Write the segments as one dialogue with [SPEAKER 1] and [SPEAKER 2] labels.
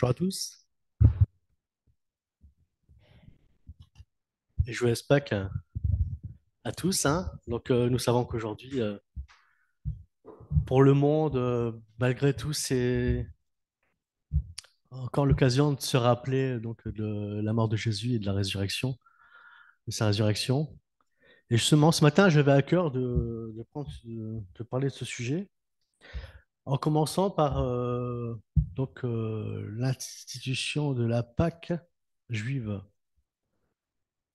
[SPEAKER 1] Bonjour à tous et joyeux Pâques à tous, hein. Nous savons qu'aujourd'hui, pour le monde, malgré tout, c'est encore l'occasion de se rappeler de la mort de Jésus et de la résurrection, de sa résurrection. Et justement, ce matin, j'avais à cœur de parler de ce sujet, en commençant par l'institution de la Pâque juive.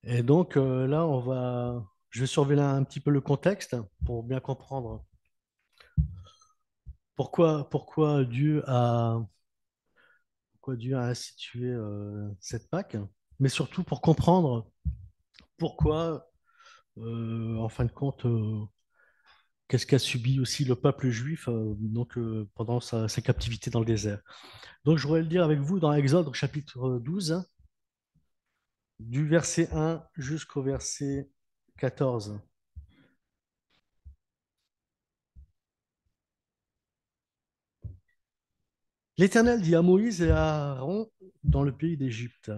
[SPEAKER 1] Et là, je vais surveiller un petit peu le contexte pour bien comprendre pourquoi pourquoi Dieu a institué cette Pâque, mais surtout pour comprendre pourquoi, en fin de compte, qu'est-ce qu'a subi aussi le peuple juif pendant sa captivité dans le désert. Donc, je voudrais le dire avec vous dans Exode chapitre 12, hein, du verset 1 jusqu'au verset 14. L'Éternel dit à Moïse et à Aaron dans le pays d'Égypte,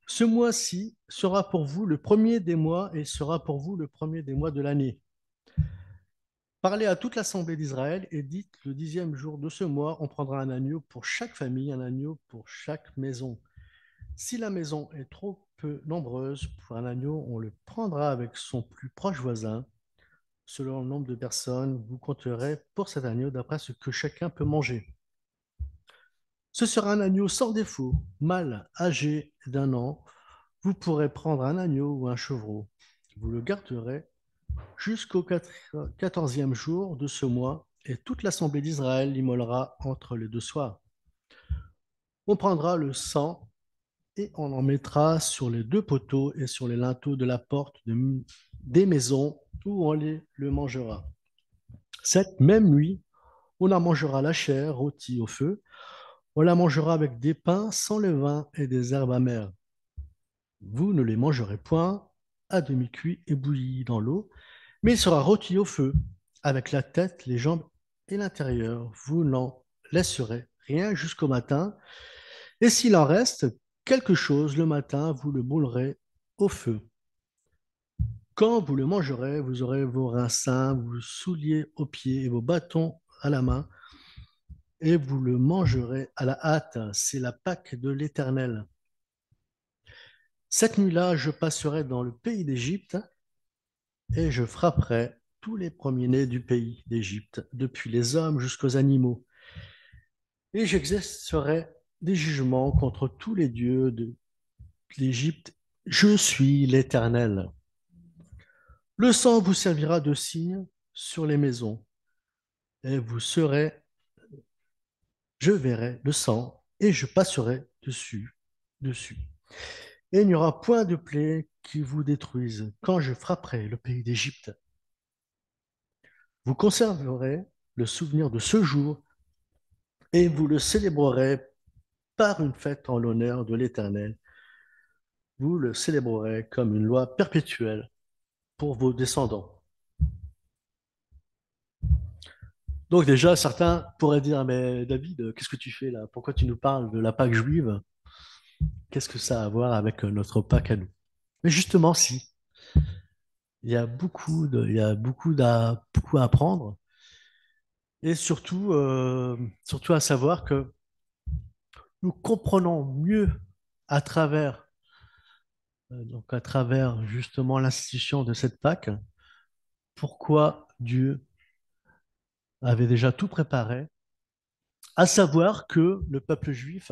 [SPEAKER 1] ce mois-ci sera pour vous le premier des mois et sera pour vous le premier des mois de l'année. Parlez à toute l'assemblée d'Israël et dites, le 10e jour de ce mois, on prendra un agneau pour chaque famille, un agneau pour chaque maison. Si la maison est trop peu nombreuse pour un agneau, on le prendra avec son plus proche voisin. Selon le nombre de personnes, vous compterez pour cet agneau d'après ce que chacun peut manger. Ce sera un agneau sans défaut, mâle, âgé d'1 an. Vous pourrez prendre un agneau ou un chevreau. Vous le garderez jusqu'au 14e jour de ce mois, et toute l'assemblée d'Israël l'immolera entre les deux soirs. On prendra le sang et on en mettra sur les deux poteaux et sur les linteaux de la porte des maisons où le mangera. Cette même nuit, on en mangera la chair rôtie au feu. On la mangera avec des pains sans levain et des herbes amères. Vous ne les mangerez point à demi-cuit et bouillis dans l'eau, mais il sera rôti au feu, avec la tête, les jambes et l'intérieur. Vous n'en laisserez rien jusqu'au matin, et s'il en reste quelque chose le matin, vous le brûlerez au feu. Quand vous le mangerez, vous aurez vos reins sains, vos souliers aux pieds et vos bâtons à la main, et vous le mangerez à la hâte. C'est la Pâque de l'Éternel. Cette nuit-là, je passerai dans le pays d'Égypte, et je frapperai tous les premiers-nés du pays d'Égypte, depuis les hommes jusqu'aux animaux. Et j'exercerai des jugements contre tous les dieux de l'Égypte. Je suis l'Éternel. Le sang vous servira de signe sur les maisons, et je verrai le sang, et je passerai dessus. Et il n'y aura point de plaie qui vous détruise quand je frapperai le pays d'Égypte. Vous conserverez le souvenir de ce jour et vous le célébrerez par une fête en l'honneur de l'Éternel. Vous le célébrerez comme une loi perpétuelle pour vos descendants. Donc déjà, certains pourraient dire, mais David, qu'est-ce que tu fais là? Pourquoi tu nous parles de la Pâque juive? Qu'est-ce que ça a à voir avec notre Pâque à nous? Mais justement, si, beaucoup à apprendre et surtout à savoir que nous comprenons mieux à à travers justement l'institution de cette Pâque, pourquoi Dieu avait déjà tout préparé, à savoir que le peuple juif,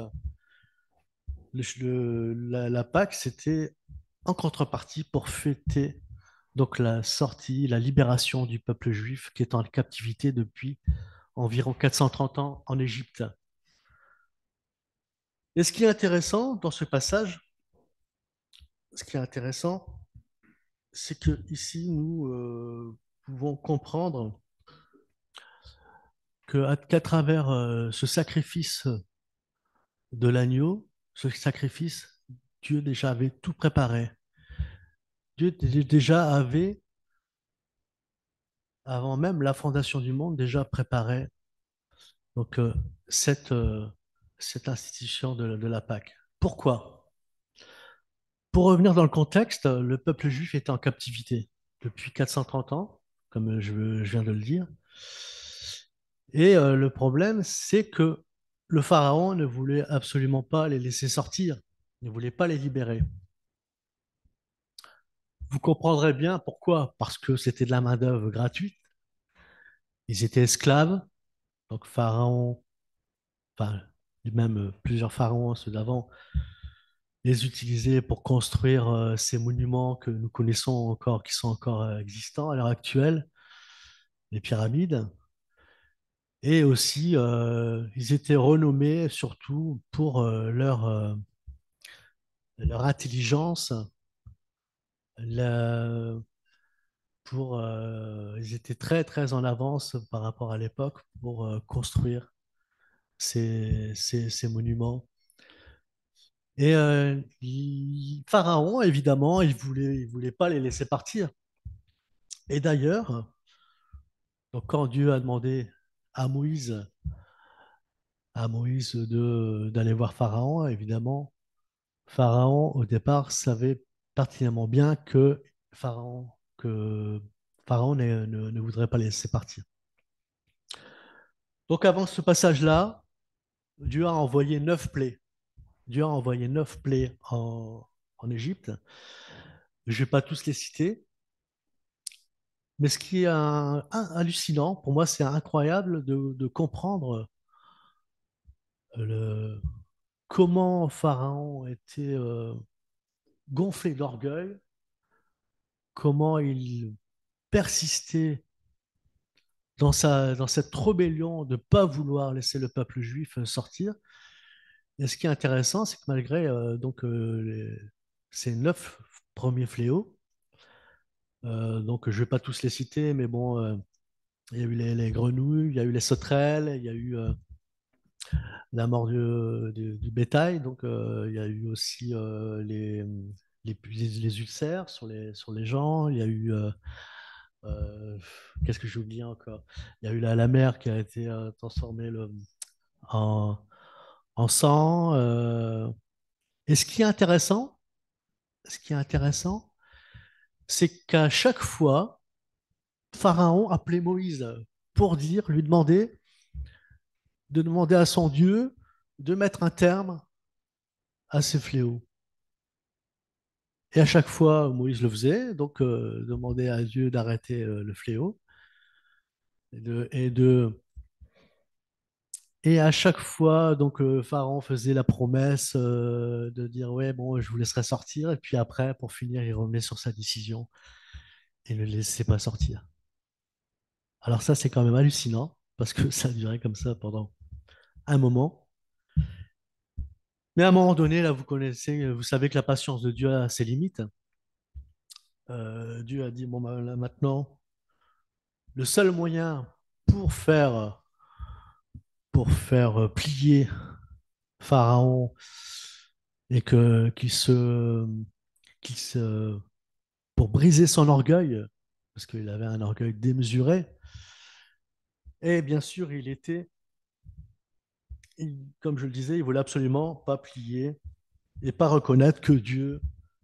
[SPEAKER 1] la Pâque, c'était en contrepartie pour fêter la sortie, la libération du peuple juif qui est en captivité depuis environ 430 ans en Égypte. Et ce qui est intéressant dans ce passage, ce qui est intéressant, c'est que ici nous pouvons comprendre qu'à travers ce sacrifice de l'agneau, ce sacrifice, Dieu déjà avait tout préparé. Déjà avait, avant même la fondation du monde, déjà préparé donc, cette, euh, cette institution de la Pâque. Pourquoi? Pour revenir dans le contexte, le peuple juif était en captivité depuis 430 ans, comme je viens de le dire. Et le problème, c'est que le pharaon ne voulait absolument pas les laisser sortir, ne voulait pas les libérer. Vous comprendrez bien pourquoi, parce que c'était de la main-d'œuvre gratuite. Ils étaient esclaves, donc pharaon, enfin, même plusieurs pharaons, ceux d'avant, les utilisaient pour construire ces monuments que nous connaissons encore, qui sont encore existants à l'heure actuelle, les pyramides. Et aussi, ils étaient renommés surtout pour leur intelligence, la- ils étaient très très en avance par rapport à l'époque pour construire ces monuments. Et Pharaon, évidemment, il voulait pas les laisser partir. Et d'ailleurs, donc quand Dieu a demandé à Moïse, d'aller voir Pharaon, évidemment, Pharaon, au départ, savait pertinemment bien que Pharaon ne voudrait pas les laisser partir. Donc avant ce passage-là, Dieu a envoyé 9 plaies. Dieu a envoyé 9 plaies en Égypte. Je ne vais pas tous les citer, mais ce qui est hallucinant, pour moi, c'est incroyable de comprendre le, comment Pharaon était gonflé d'orgueil, comment il persistait dans cette rébellion de ne pas vouloir laisser le peuple juif sortir. Et ce qui est intéressant, c'est que malgré ces 9 premiers fléaux, donc je ne vais pas tous les citer, mais bon, il y a eu les grenouilles, il y a eu les sauterelles, il y a eu la mort du bétail, donc il y a eu aussi les ulcères sur les gens, il y a eu euh, qu'est-ce que j'ai oublié encore? Il y a eu la mer qui a été transformée en, en sang. Et ce qui est intéressant, c'est qu'à chaque fois, Pharaon appelait Moïse pour lui demander à son Dieu de mettre un terme à ces fléaux. Et à chaque fois, Moïse le faisait, donc demandait à Dieu d'arrêter le fléau. Et, de, et, de, et à chaque fois, donc Pharaon faisait la promesse de dire ouais, bon, je vous laisserai sortir. Et puis après, pour finir, il revenait sur sa décision et ne le laissait pas sortir. Alors ça, c'est quand même hallucinant parce que ça a duré comme ça pendant un moment. Mais à un moment donné, là, vous savez que la patience de Dieu a ses limites. Dieu a dit, bon, bah, là, maintenant, le seul moyen pour faire, plier Pharaon et qu'il se, pour briser son orgueil, parce qu'il avait un orgueil démesuré, et bien sûr, comme je le disais, il voulait absolument pas plier et pas reconnaître que Dieu,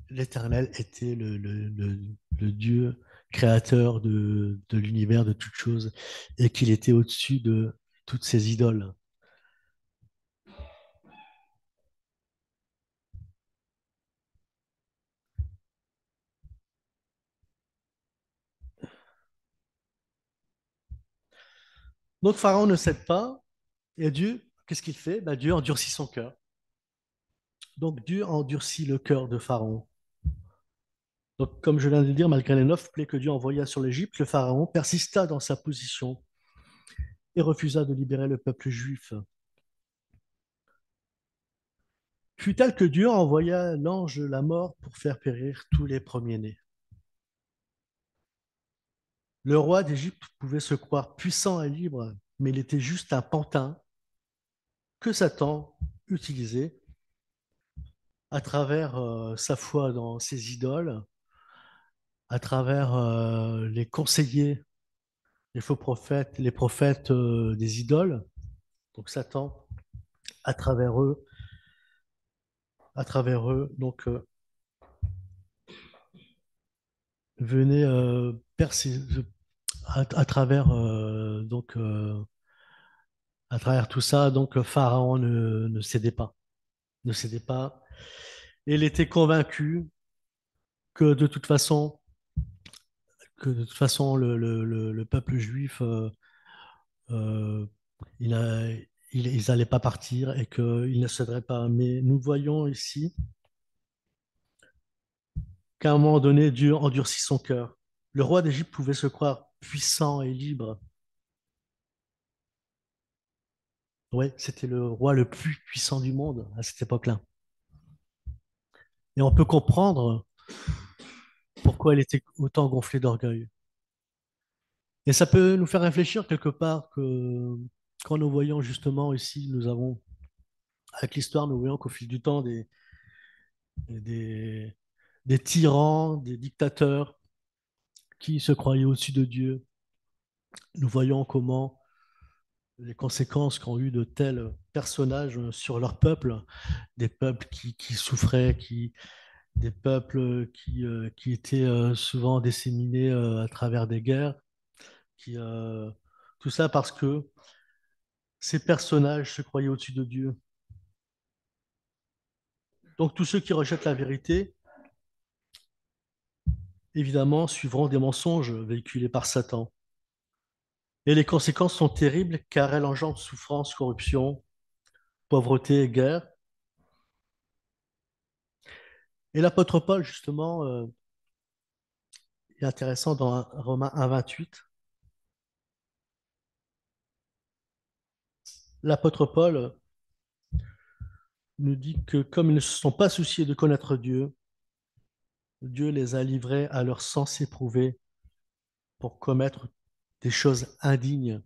[SPEAKER 1] l'Éternel, était le Dieu créateur de l'univers, de toutes choses, et qu'il était au-dessus de toutes ces idoles. Donc Pharaon ne cède pas, et Dieu, qu'est-ce qu'il fait? Ben, Dieu endurcit son cœur. Donc Dieu endurcit le cœur de Pharaon. Donc, comme je viens de le dire, malgré les 9 plaies que Dieu envoya sur l'Égypte, le Pharaon persista dans sa position et refusa de libérer le peuple juif. Fut tel que Dieu envoya l'ange de la mort pour faire périr tous les premiers-nés. Le roi d'Égypte pouvait se croire puissant et libre, mais il était juste un pantin que Satan utilisait à travers sa foi dans ses idoles, à travers les conseillers, les faux prophètes, les prophètes des idoles. Donc Satan à travers eux, donc venait percer à travers à travers tout ça, donc Pharaon ne cédait pas, ne cédait pas. Et il était convaincu que de toute façon, le peuple juif, euh, il a, ils n'allaient pas partir et qu'ils ne céderaient pas. Mais nous voyons ici qu'à un moment donné, Dieu endurcit son cœur. Le roi d'Égypte pouvait se croire puissant et libre. Ouais, c'était le roi le plus puissant du monde à cette époque-là. Et on peut comprendre pourquoi il était autant gonflé d'orgueil. Et ça peut nous faire réfléchir quelque part que quand nous voyons justement ici, avec l'histoire, nous voyons qu'au fil du temps, des, des tyrans, des dictateurs qui se croyaient au-dessus de Dieu, nous voyons comment les conséquences qu'ont eu de tels personnages sur leur peuple, des peuples qui souffraient, des peuples qui étaient souvent disséminés à travers des guerres, qui, euh, tout ça parce que ces personnages se croyaient au-dessus de Dieu. Donc tous ceux qui rejettent la vérité, évidemment, suivront des mensonges véhiculés par Satan. Et les conséquences sont terribles car elles engendrent souffrance, corruption, pauvreté et guerre. Et l'apôtre Paul, justement, est intéressant dans Romains 1,28. L'apôtre Paul nous dit que comme ils ne se sont pas souciés de connaître Dieu, Dieu les a livrés à leur sens éprouvé pour commettre des choses indignes.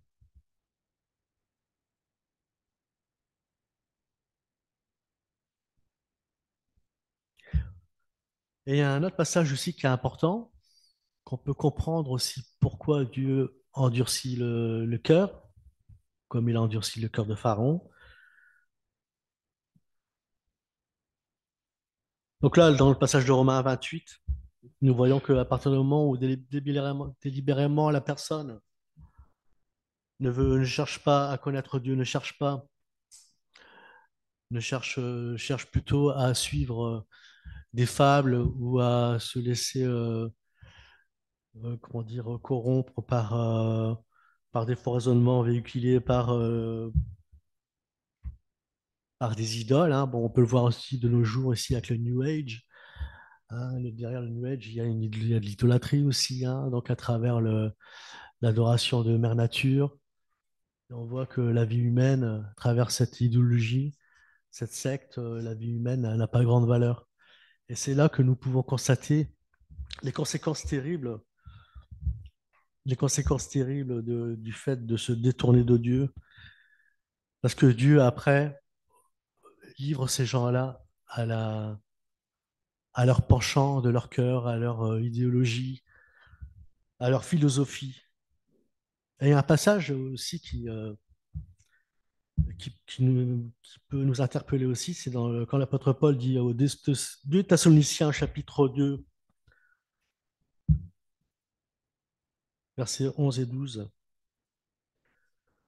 [SPEAKER 1] Et il y a un autre passage aussi qui est important, qu'on peut comprendre aussi pourquoi Dieu endurcit le cœur, comme il a endurci le cœur de Pharaon. Donc là, dans le passage de Romains 28, nous voyons qu'à partir du moment où délibérément la personne ne cherche pas à connaître Dieu, cherche plutôt à suivre des fables ou à se laisser comment dire, corrompre par des faux raisonnements véhiculés par des idoles, hein. Bon, on peut le voir aussi de nos jours ici avec le New Age, hein. Derrière le New Age, il y a de l'idolâtrie aussi, hein, donc à travers l'adoration de Mère Nature. Et on voit que la vie humaine, à travers cette idéologie, cette secte, la vie humaine n'a pas grande valeur. Et c'est là que nous pouvons constater les conséquences terribles, du fait de se détourner de Dieu, parce que Dieu, après, livre ces gens-là à leur penchant de leur cœur, à leur idéologie, à leur philosophie. Et il y a un passage aussi qui peut nous interpeller aussi, c'est quand l'apôtre Paul dit aux 2 Thessaloniciens, chapitre 2, versets 11 et 12.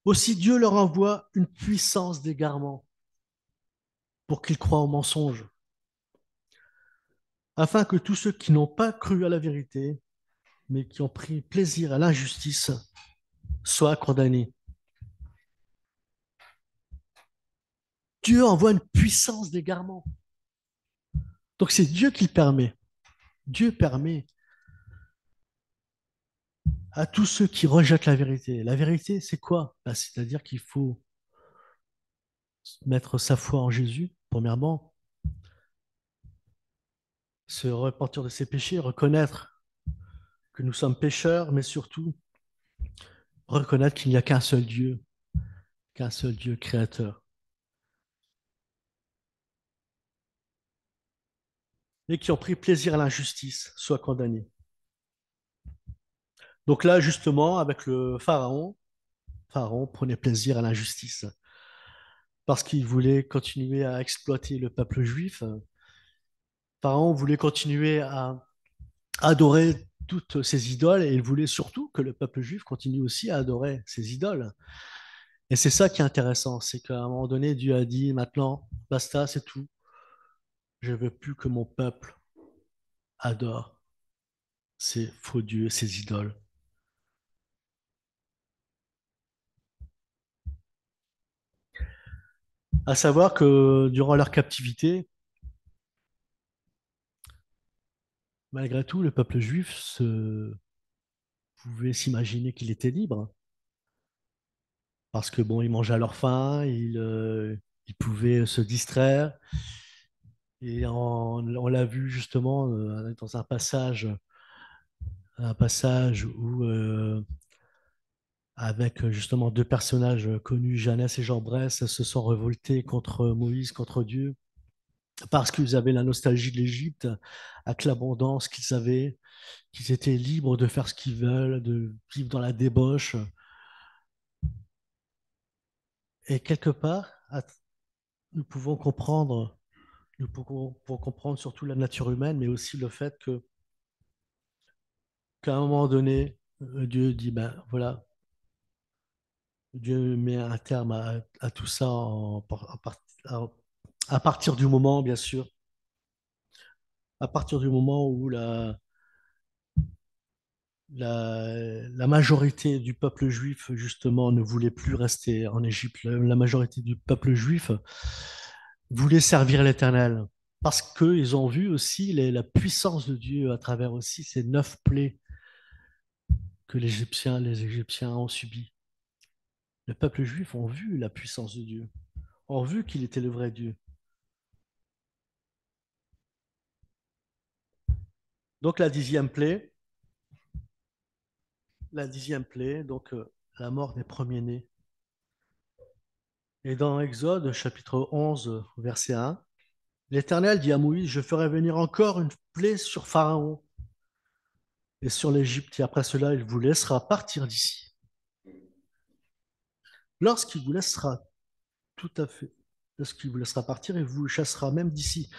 [SPEAKER 1] Aussi Dieu leur envoie une puissance d'égarement pour qu'ils croient au mensonge, afin que tous ceux qui n'ont pas cru à la vérité, mais qui ont pris plaisir à l'injustice, soient condamnés. Dieu envoie une puissance d'égarement. Donc c'est Dieu qui le permet. Dieu permet à tous ceux qui rejettent la vérité. La vérité, c'est quoi? Ben, c'est-à-dire qu'il faut mettre sa foi en Jésus, premièrement, se repentir de ses péchés, reconnaître que nous sommes pécheurs, mais surtout reconnaître qu'il n'y a qu'un seul Dieu créateur, et qui ont pris plaisir à l'injustice soient condamnés. Donc là, justement, avec le Pharaon prenait plaisir à l'injustice. parce qu'il voulait continuer à exploiter le peuple juif. Pharaon voulait continuer à adorer toutes ces idoles et il voulait surtout que le peuple juif continue aussi à adorer ces idoles. Et c'est ça qui est intéressant, c'est qu'à un moment donné, Dieu a dit, maintenant, basta, c'est tout. Je ne veux plus que mon peuple adore ces faux dieux, ces idoles. À savoir que durant leur captivité, malgré tout, le peuple juif pouvait s'imaginer qu'il était libre, parce que bon, ils mangeaient à leur faim, ils pouvaient se distraire. Et on l'a vu justement dans un passage où, avec justement deux personnages connus, Jeannès et Jean Bresse, se sont révoltés contre Moïse, contre Dieu, parce qu'ils avaient la nostalgie de l'Égypte, avec l'abondance qu'ils avaient, qu'ils étaient libres de faire ce qu'ils veulent, de vivre dans la débauche. Et quelque part, nous pouvons comprendre, pouvons comprendre surtout la nature humaine, mais aussi le fait qu'à un moment donné, Dieu dit, ben voilà, Dieu met un terme à tout ça à, à partir du moment, bien sûr, à partir du moment où la majorité du peuple juif, justement, ne voulait plus rester en Égypte. La majorité du peuple juif voulait servir l'Éternel parce qu'ils ont vu aussi la puissance de Dieu à travers aussi ces 9 plaies que les Égyptiens ont subies. Le peuple juif ont vu la puissance de Dieu, ont vu qu'il était le vrai Dieu. Donc la 10e plaie, donc la mort des premiers-nés. Et dans Exode, chapitre 11, verset 1, l'Éternel dit à Moïse, je ferai venir encore une plaie sur Pharaon et sur l'Égypte, et après cela, il vous laissera partir d'ici. Lorsqu'il vous laissera tout à fait, lorsqu'il vous laissera partir, il vous chassera même d'ici.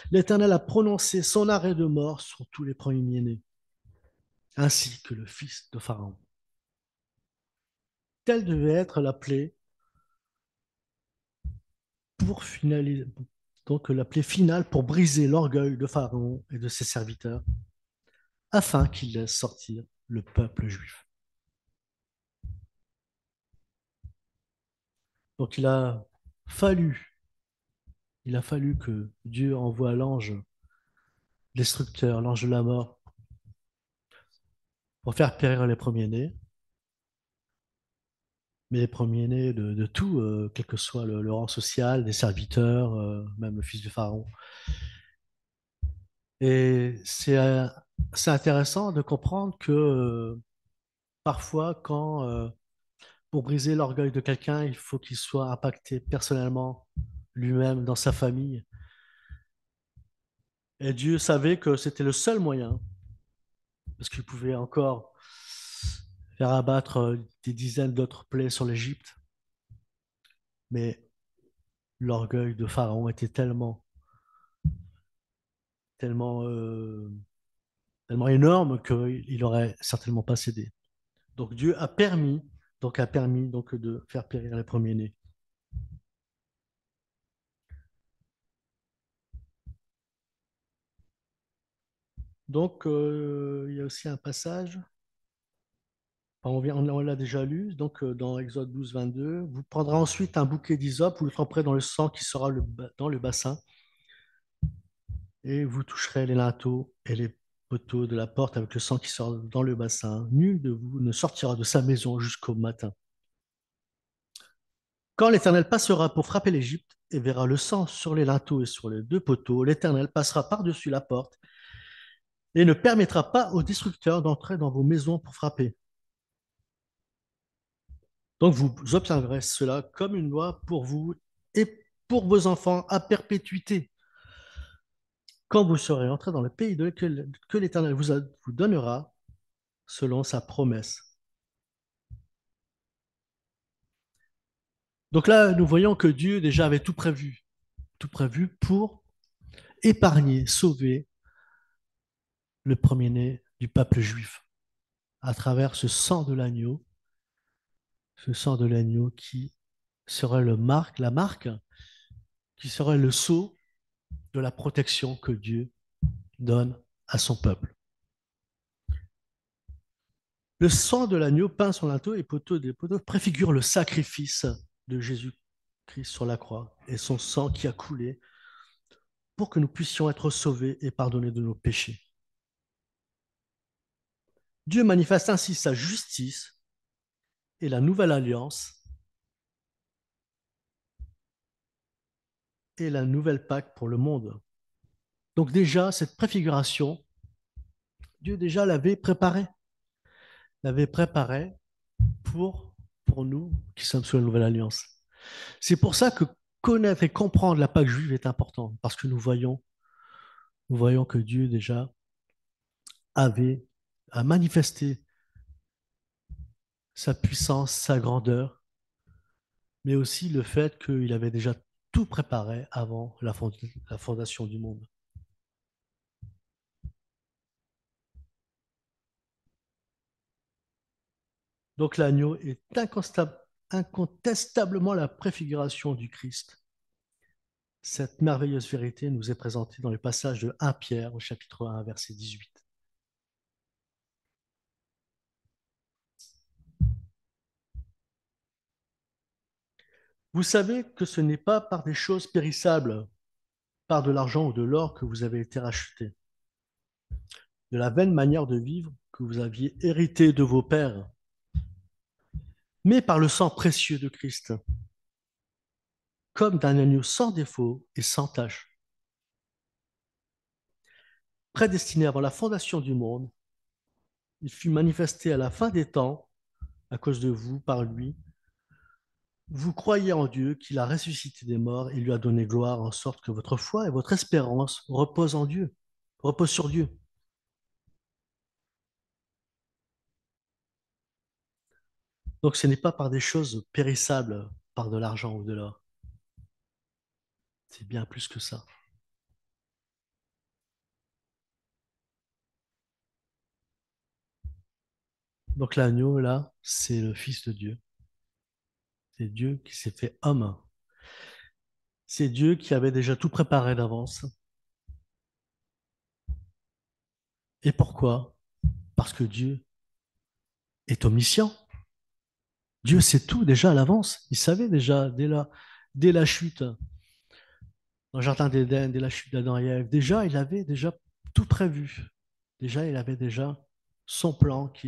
[SPEAKER 1] L'Éternel a prononcé son arrêt de mort sur tous les premiers-nés, ainsi que le fils de Pharaon. Telle devait être la plaie pour finaliser, donc la plaie finale pour briser l'orgueil de Pharaon et de ses serviteurs, afin qu'il laisse sortir le peuple juif. Donc fallu, il a fallu que Dieu envoie l'ange destructeur, l'ange de la mort, pour faire périr les premiers-nés, mais les premiers-nés de tout, quel que soit le rang social, des serviteurs, même le fils du pharaon. Et c'est intéressant de comprendre que parfois, pour briser l'orgueil de quelqu'un, il faut qu'il soit impacté personnellement, lui-même, dans sa famille. Et Dieu savait que c'était le seul moyen, parce qu'il pouvait encore faire abattre des dizaines d'autres plaies sur l'Égypte. Mais l'orgueil de Pharaon était tellement, tellement énorme qu'il n'aurait certainement pas cédé. Donc Dieu a permis donc de faire périr les premiers-nés. Donc il y a aussi un passage, enfin, on l'a déjà lu, donc dans Exode 12, 22, vous prendrez ensuite un bouquet d'hysope, vous le tremperez dans le sang qui sera dans le bassin, et vous toucherez les linteaux et les poteaux de la porte avec le sang qui sort dans le bassin. Nul de vous ne sortira de sa maison jusqu'au matin. Quand l'Éternel passera pour frapper l'Égypte et verra le sang sur les linteaux et sur les deux poteaux, l'Éternel passera par-dessus la porte et ne permettra pas aux destructeurs d'entrer dans vos maisons pour frapper. Donc vous obtiendrez cela comme une loi pour vous et pour vos enfants à perpétuité. Quand vous serez entrés dans le pays que l'Éternel vous donnera selon sa promesse. Donc là, nous voyons que Dieu déjà avait tout prévu pour épargner, sauver le premier-né du peuple juif à travers ce sang de l'agneau qui serait la marque, qui serait le sceau de la protection que Dieu donne à son peuple. Le sang de l'agneau peint sur linteau et poteau des poteaux préfigure le sacrifice de Jésus-Christ sur la croix et son sang qui a coulé pour que nous puissions être sauvés et pardonnés de nos péchés. Dieu manifeste ainsi sa justice et la nouvelle alliance et la nouvelle Pâque pour le monde. Donc déjà, cette préfiguration, Dieu déjà l'avait préparée pour nous qui sommes sous la nouvelle alliance. C'est pour ça que connaître et comprendre la Pâque juive est important, parce que nous voyons que Dieu déjà a manifesté sa puissance, sa grandeur, mais aussi le fait qu'il avait déjà tout préparé avant la fondation du monde. Donc l'agneau est incontestablement la préfiguration du Christ. Cette merveilleuse vérité nous est présentée dans le passage de 1 Pierre au chapitre 1, verset 18. Vous savez que ce n'est pas par des choses périssables, par de l'argent ou de l'or que vous avez été rachetés, de la vaine manière de vivre que vous aviez hérité de vos pères, mais par le sang précieux de Christ, comme d'un agneau sans défaut et sans tache, prédestiné avant la fondation du monde. Il fut manifesté à la fin des temps à cause de vous, par lui. Vous croyez en Dieu qu'il a ressuscité des morts et lui a donné gloire, en sorte que votre foi et votre espérance reposent en Dieu, reposent sur Dieu. Donc ce n'est pas par des choses périssables, par de l'argent ou de l'or. C'est bien plus que ça. Donc l'agneau, là, c'est le Fils de Dieu. C'est Dieu qui s'est fait homme. C'est Dieu qui avait déjà tout préparé d'avance. Et pourquoi? Parce que Dieu est omniscient. Dieu sait tout déjà à l'avance. Il savait déjà dès la chute, dans le jardin d'Éden, dès la chute d'Adam et Ève. Déjà, il avait déjà tout prévu. Déjà, il avait déjà son plan qui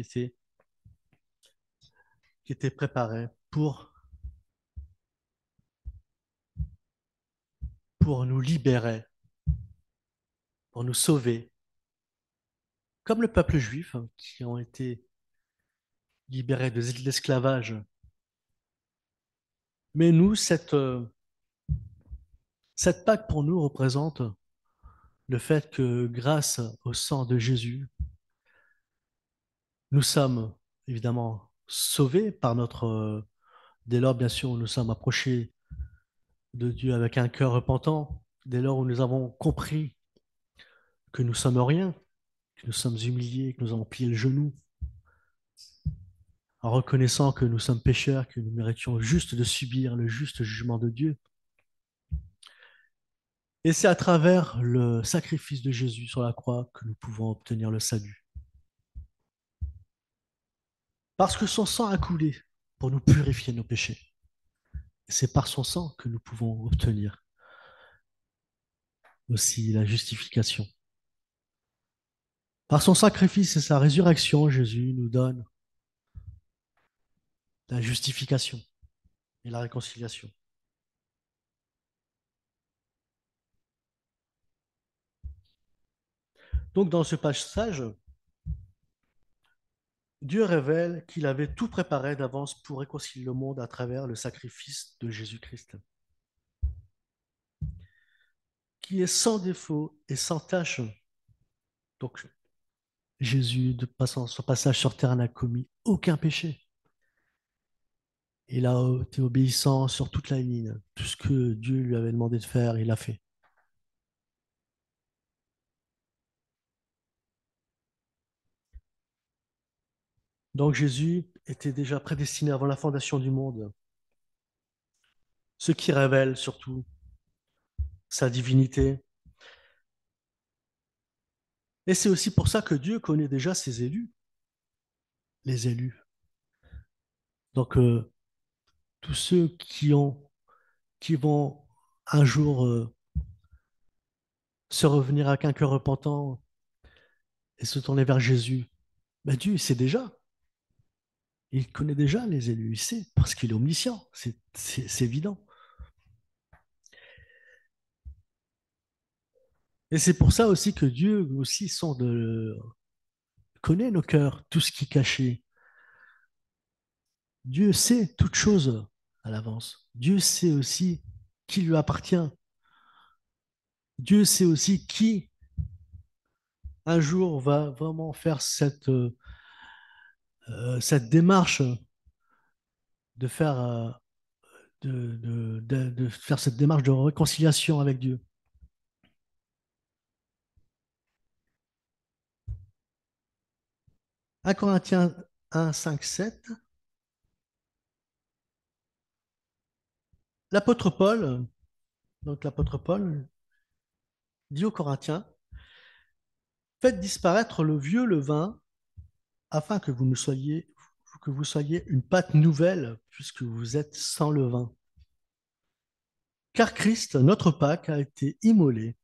[SPEAKER 1] était préparé pour nous libérer, pour nous sauver, comme le peuple juif hein, qui ont été libérés de l'esclavage. Mais nous, cette Pâque pour nous représente le fait que grâce au sang de Jésus, nous sommes évidemment sauvés par dès lors, bien sûr, où nous sommes approchés de Dieu avec un cœur repentant, dès lors où nous avons compris que nous sommes rien, que nous sommes humiliés, que nous avons plié le genou, en reconnaissant que nous sommes pécheurs, que nous méritions juste de subir le juste jugement de Dieu. Et c'est à travers le sacrifice de Jésus sur la croix que nous pouvons obtenir le salut. Parce que son sang a coulé pour nous purifier de nos péchés. Et c'est par son sang que nous pouvons obtenir aussi la justification. Par son sacrifice et sa résurrection, Jésus nous donne la justification et la réconciliation. Donc dans ce passage, Dieu révèle qu'il avait tout préparé d'avance pour réconcilier le monde à travers le sacrifice de Jésus-Christ, qui est sans défaut et sans tache. Donc Jésus, de passant son passage sur terre, n'a commis aucun péché. Il a été obéissant sur toute la ligne. Tout ce que Dieu lui avait demandé de faire, il a fait. Donc Jésus était déjà prédestiné avant la fondation du monde, ce qui révèle surtout sa divinité. Et c'est aussi pour ça que Dieu connaît déjà ses élus, les élus. Donc tous ceux qui vont un jour se revenir avec un cœur repentant et se tourner vers Jésus, ben Dieu il sait déjà. Il connaît déjà les élus, il sait, parce qu'il est omniscient, c'est évident. Et c'est pour ça aussi que Dieu aussi connaît nos cœurs, tout ce qui est caché. Dieu sait toutes choses à l'avance. Dieu sait aussi qui lui appartient. Dieu sait aussi qui un jour va vraiment faire cette démarche de faire, de faire cette démarche de réconciliation avec Dieu. 1 Corinthiens 1, 5, 7, l'apôtre Paul, donc l'apôtre Paul dit aux Corinthiens, faites disparaître le vieux levain afin que vous soyez une pâte nouvelle puisque vous êtes sans levain. Car Christ, notre Pâque, a été immolé.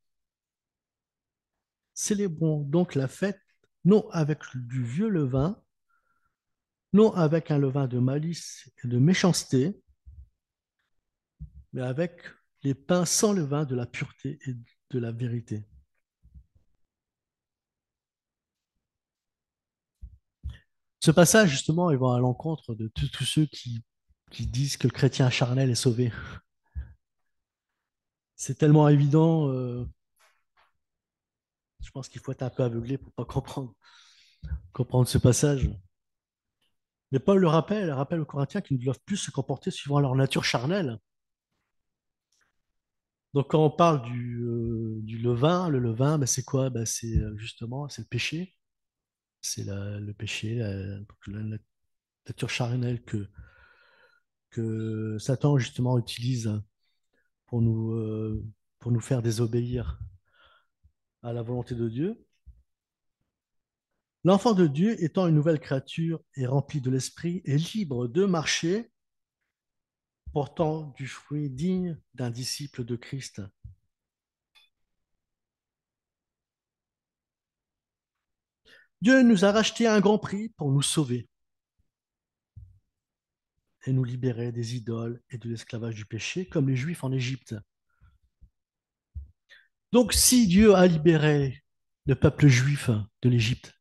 [SPEAKER 1] Célébrons donc la fête non avec du vieux levain, non avec un levain de malice et de méchanceté, mais avec les pains sans levain de la pureté et de la vérité. Ce passage, justement, il va à l'encontre de tous ceux qui disent que le chrétien charnel est sauvé. C'est tellement évident, je pense qu'il faut être un peu aveuglé pour ne pas comprendre ce passage. Mais Paul le rappelle aux Corinthiens qu'ils ne doivent plus se comporter suivant leur nature charnelle. Donc quand on parle du levain, le levain, ben, c'est quoi? Ben, c'est justement c'est le péché. C'est le péché, la nature charnelle que Satan justement utilise pour pour nous faire désobéir à la volonté de Dieu. L'enfant de Dieu, étant une nouvelle créature et rempli de l'esprit, est libre de marcher, portant du fruit digne d'un disciple de Christ. Dieu nous a racheté à un grand prix pour nous sauver et nous libérer des idoles et de l'esclavage du péché, comme les Juifs en Égypte. Donc, si Dieu a libéré le peuple juif de l'Égypte,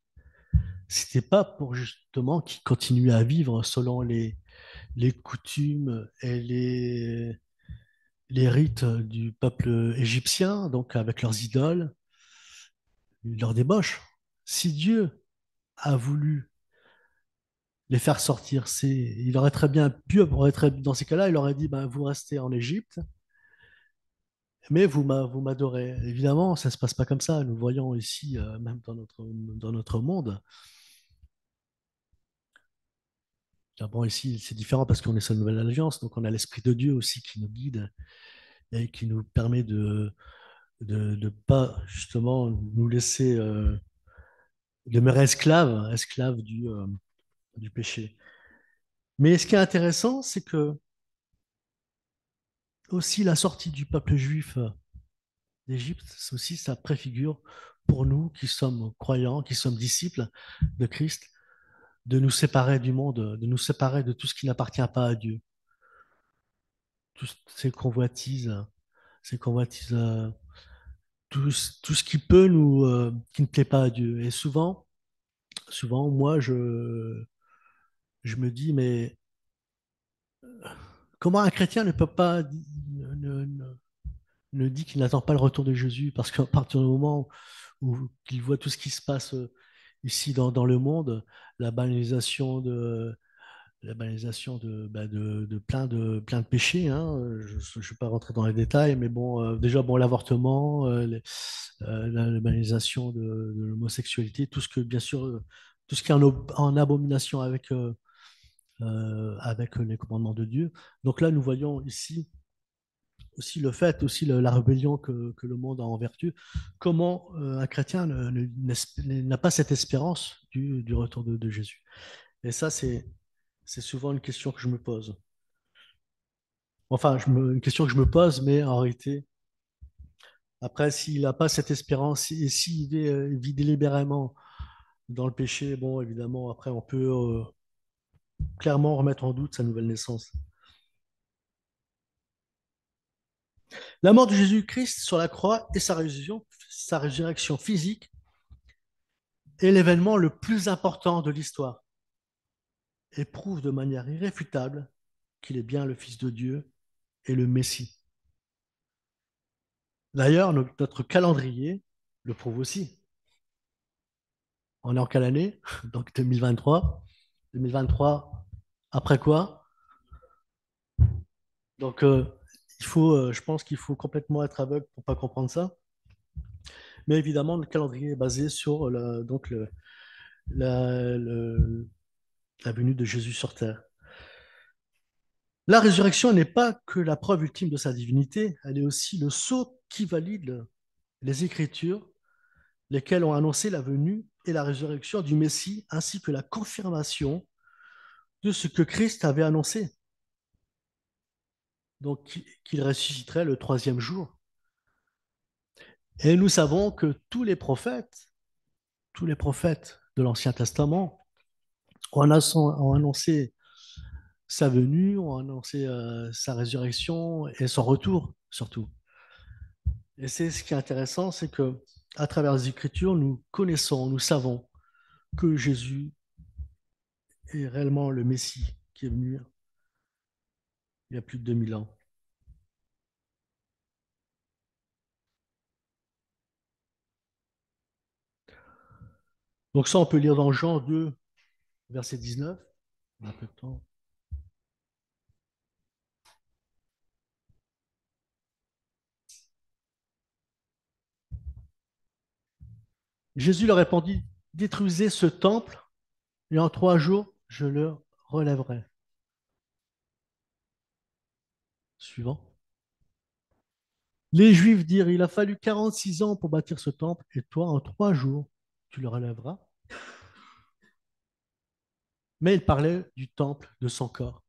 [SPEAKER 1] c'était pas pour justement qu'ils continuent à vivre selon les coutumes et les rites du peuple égyptien, donc avec leurs idoles, leurs débauches. Si Dieu a voulu les faire sortir, il aurait très bien pu, dans ces cas-là, il aurait dit, ben, vous restez en Égypte, mais vous m'adorez. Évidemment, ça ne se passe pas comme ça. Nous voyons ici, même dans notre monde, bon, ici, c'est différent parce qu'on est sur une nouvelle alliance, donc on a l'Esprit de Dieu aussi qui nous guide et qui nous permet de pas justement nous laisser demeurer esclaves du péché. Mais ce qui est intéressant, c'est que aussi la sortie du peuple juif d'Égypte, c'est aussi sa préfigure pour nous qui sommes croyants, qui sommes disciples de Christ, de nous séparer du monde, de nous séparer de tout ce qui n'appartient pas à Dieu, toutes ces convoitises, tout ce qui peut qui ne plaît pas à Dieu. Et souvent, moi, je me dis, mais comment un chrétien ne peut pas ne dit qu'il n'attend pas le retour de Jésus parce qu'à partir du moment où il voit tout ce qui se passe ici dans le monde, la banalisation la banalisation plein de péchés, hein. Je ne vais pas rentrer dans les détails, mais bon, déjà, bon, l'avortement, la banalisation de l'homosexualité, tout ce que, bien sûr, tout ce qui est en abomination avec les commandements de Dieu. Donc là, nous voyons ici aussi le fait, aussi la rébellion que le monde a envers Dieu. Comment un chrétien n'a pas cette espérance du retour de Jésus. Et ça, c'est souvent une question que je me pose. Enfin, une question que je me pose, mais en réalité, après, s'il n'a pas cette espérance et s'il vit délibérément dans le péché, bon, évidemment, après, on peut clairement remettre en doute sa nouvelle naissance. La mort de Jésus-Christ sur la croix et sa résurrection physique est l'événement le plus important de l'histoire et prouve de manière irréfutable qu'il est bien le Fils de Dieu et le Messie. D'ailleurs, notre calendrier le prouve aussi. On est en quelle année? Donc 2023. 2023, après quoi? Donc je pense qu'il faut complètement être aveugle pour ne pas comprendre ça. Mais évidemment, le calendrier est basé sur la, le- la venue de Jésus sur terre. La résurrection n'est pas que la preuve ultime de sa divinité, elle est aussi le sceau qui valide les Écritures, lesquelles ont annoncé la venue et la résurrection du Messie, ainsi que la confirmation de ce que Christ avait annoncé, donc qu'il ressusciterait le troisième jour. Et nous savons que tous les prophètes de l'Ancien Testament ont annoncé sa venue, ont annoncé sa résurrection et son retour surtout. Et c'est ce qui est intéressant, c'est que à travers les Écritures, nous connaissons, nous savons que Jésus est réellement le Messie qui est venu il y a plus de 2000 ans. Donc ça, on peut lire dans Jean 2, verset 19. On a un peu de temps. Jésus leur répondit, détruisez ce temple et en 3 jours, je le relèverai. Suivant. Les Juifs dirent, il a fallu 46 ans pour bâtir ce temple et toi, en 3 jours, tu le relèveras. Mais il parlait du temple de son corps.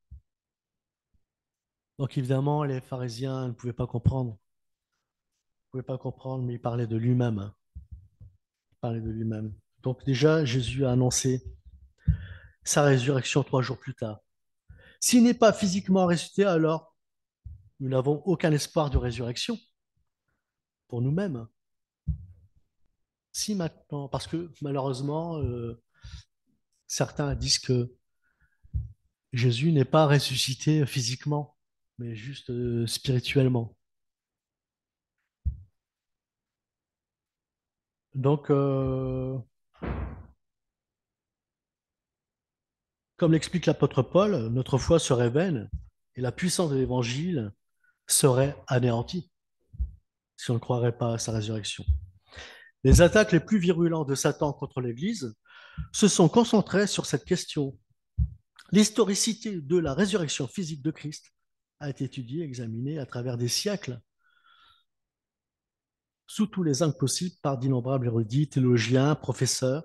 [SPEAKER 1] Donc évidemment, les pharisiens ne pouvaient pas comprendre. Ne pouvaient pas comprendre, mais il parlait de lui-même. Il parlait de lui-même. Donc déjà, Jésus a annoncé sa résurrection 3 jours plus tard. S'il n'est pas physiquement ressuscité, alors nous n'avons aucun espoir de résurrection pour nous-mêmes. Si maintenant, parce que malheureusement, certains disent que Jésus n'est pas ressuscité physiquement, mais juste spirituellement. Donc, comme l'explique l'apôtre Paul, notre foi se révèle et la puissance de l'évangile serait anéantie si on ne croirait pas à sa résurrection. Les attaques les plus virulentes de Satan contre l'Église se sont concentrées sur cette question. L'historicité de la résurrection physique de Christ a été étudiée, examinée à travers des siècles, sous tous les angles possibles, par d'innombrables érudits, théologiens, professeurs.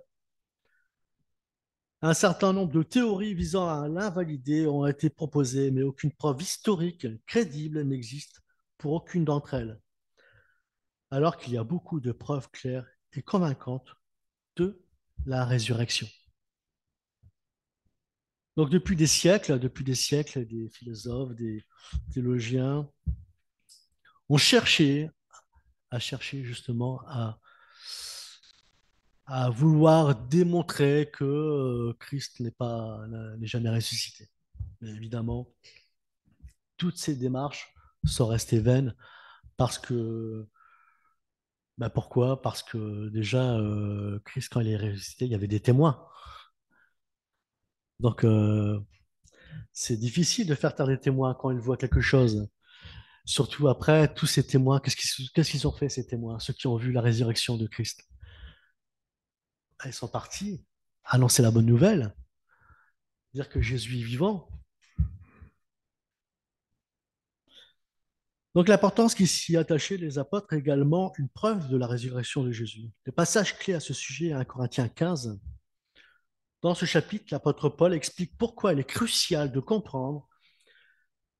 [SPEAKER 1] Un certain nombre de théories visant à l'invalider ont été proposées, mais aucune preuve historique crédible n'existe pour aucune d'entre elles, alors qu'il y a beaucoup de preuves claires et convaincantes de la résurrection. Donc depuis des siècles, des philosophes, des théologiens ont cherché justement à vouloir démontrer que Christ n'est jamais ressuscité. Mais évidemment, toutes ces démarches sont restées vaines parce que, pourquoi? Parce que déjà, Christ, quand il est ressuscité, il y avait des témoins. Donc, C'est difficile de faire taire les témoins quand ils voient quelque chose. Surtout après, tous ces témoins, qu'est-ce qu'ils ont fait, ces témoins, ceux qui ont vu la résurrection de Christ? Ah, ils sont partis annoncer la bonne nouvelle, dire que Jésus est vivant. Donc l'importance qui s'y attachait les apôtres est également une preuve de la résurrection de Jésus. Le passage clé à ce sujet est 1 Corinthiens 15. Dans ce chapitre, l'apôtre Paul explique pourquoi il est crucial de comprendre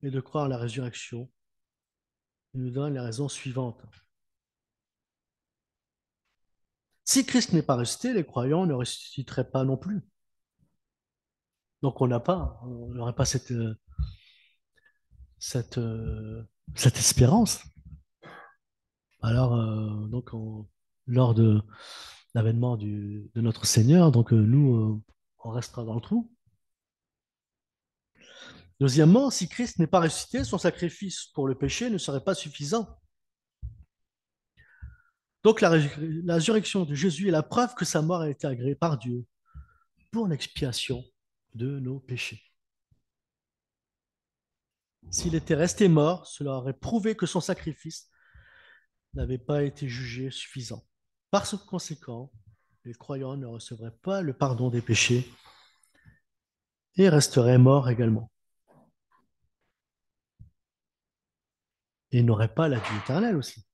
[SPEAKER 1] et de croire à la résurrection. Il nous donne les raisons suivantes. Si Christ n'est pas resté, les croyants ne ressusciteraient pas non plus. Donc on n'aurait pas cette, cette espérance. Alors, lors de l'avènement de notre Seigneur, on restera dans le trou. Deuxièmement, si Christ n'est pas ressuscité, son sacrifice pour le péché ne serait pas suffisant. Donc la résurrection de Jésus est la preuve que sa mort a été agréée par Dieu pour l'expiation de nos péchés. S'il était resté mort, cela aurait prouvé que son sacrifice n'avait pas été jugé suffisant. Par conséquent, les croyants ne recevraient pas le pardon des péchés et resteraient morts également. Et n'auraient pas la vie éternelle aussi.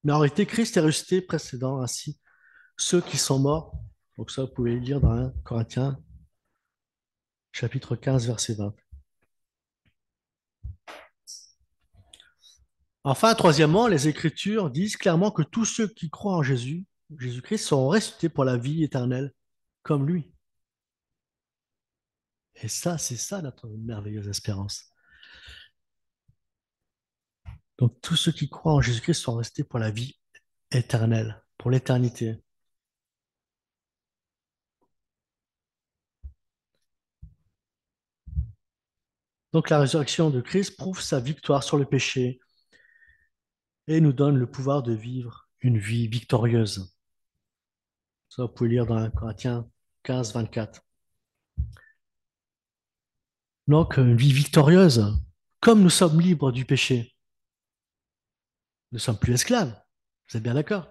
[SPEAKER 1] Mais en réalité, Christ est ressuscité précédant ainsi ceux qui sont morts. Donc ça, vous pouvez le lire dans 1 Corinthiens, chapitre 15, verset 20. Enfin, troisièmement, les Écritures disent clairement que tous ceux qui croient en Jésus, Jésus-Christ, seront ressuscités pour la vie éternelle, comme lui. Et ça, c'est ça notre merveilleuse espérance. Donc tous ceux qui croient en Jésus-Christ sont restés pour la vie éternelle, pour l'éternité. Donc la résurrection de Christ prouve sa victoire sur le péché et nous donne le pouvoir de vivre une vie victorieuse. Ça, vous pouvez lire dans 1 Corinthiens 15, 24. Donc, une vie victorieuse. Comme nous sommes libres du péché, nous ne sommes plus esclaves. Vous êtes bien d'accord?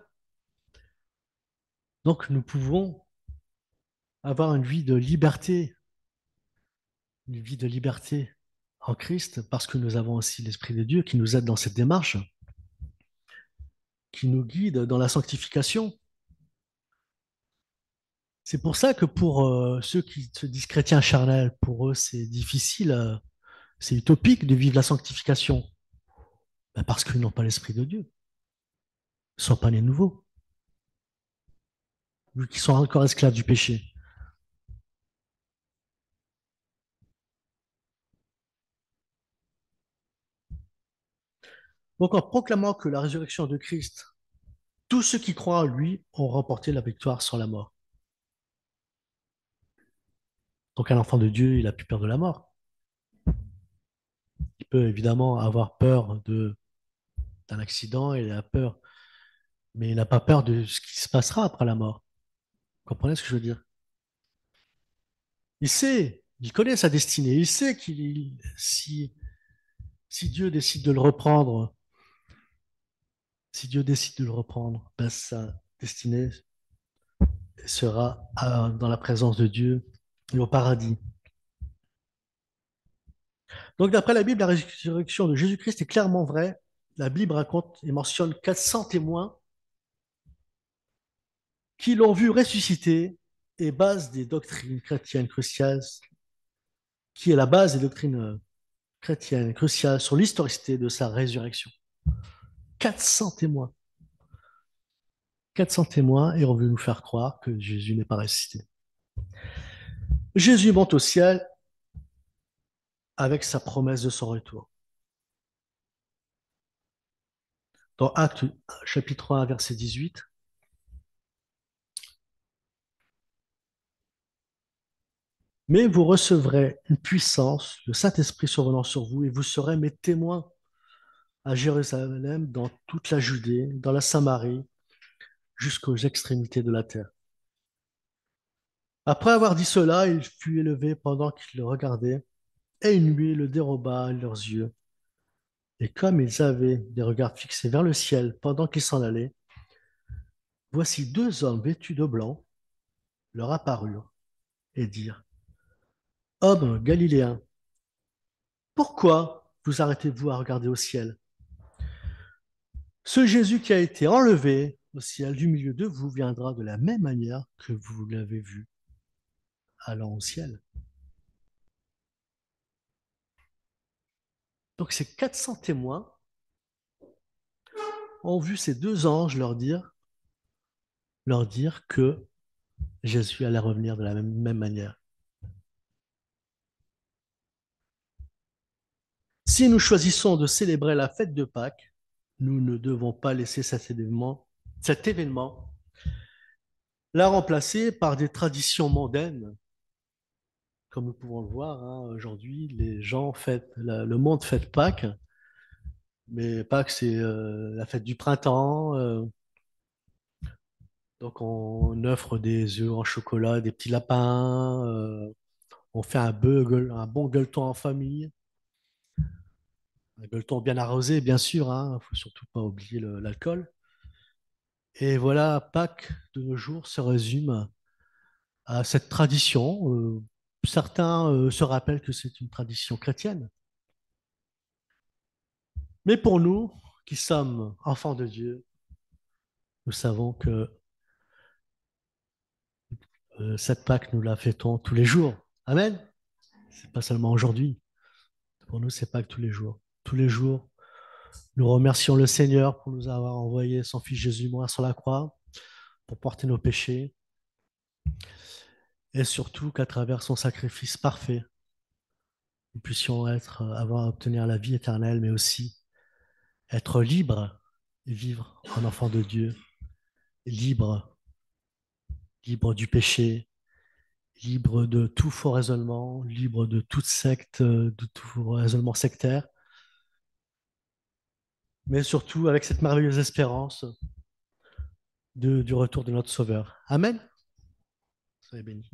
[SPEAKER 1] Donc, nous pouvons avoir une vie de liberté en Christ, parce que nous avons aussi l'Esprit de Dieu qui nous aide dans cette démarche, qui nous guide dans la sanctification. C'est pour ça que pour ceux qui se disent chrétiens charnels, pour eux, c'est difficile, c'est utopique de vivre la sanctification. Ben, parce qu'ils n'ont pas l'Esprit de Dieu. Ils ne sont pas les nouveaux, vu qu'ils sont encore esclaves du péché. Donc, en proclamant que la résurrection de Christ, tous ceux qui croient en lui ont remporté la victoire sur la mort. Donc, un enfant de Dieu, il a plus peur de la mort. Il peut évidemment avoir peur d'un accident, il a peur, mais il n'a pas peur de ce qui se passera après la mort. Vous comprenez ce que je veux dire? Il sait, il connaît sa destinée, il sait si Dieu décide de le reprendre, si Dieu décide de le reprendre, ben, sa destinée sera dans la présence de Dieu et au paradis. Donc, d'après la Bible, la résurrection de Jésus-Christ est clairement vraie. La Bible raconte et mentionne 400 témoins qui l'ont vu ressusciter et base des doctrines chrétiennes cruciales, qui est la base des doctrines chrétiennes cruciales sur l'historicité de sa résurrection. 400 témoins. 400 témoins et on veut nous faire croire que Jésus n'est pas ressuscité. Jésus monte au ciel avec sa promesse de son retour. Dans Actes chapitre 1, verset 18, mais vous recevrez une puissance, le Saint-Esprit survenant sur vous, et vous serez mes témoins à Jérusalem, dans toute la Judée, dans la Samarie, jusqu'aux extrémités de la terre. Après avoir dit cela, il fut élevé pendant qu'ils le regardaient, et une nuée le déroba à leurs yeux. Et comme ils avaient des regards fixés vers le ciel pendant qu'ils s'en allaient, voici deux hommes vêtus de blanc leur apparurent et dirent, Hommes galiléens, pourquoi vous arrêtez-vous à regarder au ciel? Ce Jésus qui a été enlevé au ciel du milieu de vous viendra de la même manière que vous l'avez vu allant au ciel. Donc ces 400 témoins ont vu ces deux anges leur dire que Jésus allait revenir de la même manière. Si nous choisissons de célébrer la fête de Pâques, nous ne devons pas laisser cet événement la remplacer par des traditions mondaines. Comme nous pouvons le voir, hein, aujourd'hui, les gens fêtent, le monde fête Pâques, mais Pâques, c'est la fête du printemps. Donc, on offre des œufs en chocolat, des petits lapins, on fait un bon gueuleton en famille, un gueuleton bien arrosé, bien sûr, hein, il ne faut surtout pas oublier l'alcool. Et voilà, Pâques de nos jours se résume à cette tradition. Certains se rappellent que c'est une tradition chrétienne, mais pour nous qui sommes enfants de Dieu, nous savons que cette Pâques, nous la fêtons tous les jours. Amen. C'est pas seulement aujourd'hui. Pour nous, c'est Pâques tous les jours. Tous les jours, nous remercions le Seigneur pour nous avoir envoyé son Fils Jésus mourir sur la croix, pour porter nos péchés, et surtout qu'à travers son sacrifice parfait, nous puissions avoir à obtenir la vie éternelle, mais aussi être libre et vivre en enfant de Dieu, libre, libre du péché, libre de tout faux raisonnement, libre de toute secte, de tout raisonnement sectaire, mais surtout avec cette merveilleuse espérance du retour de notre Sauveur. Amen. Soyez bénis.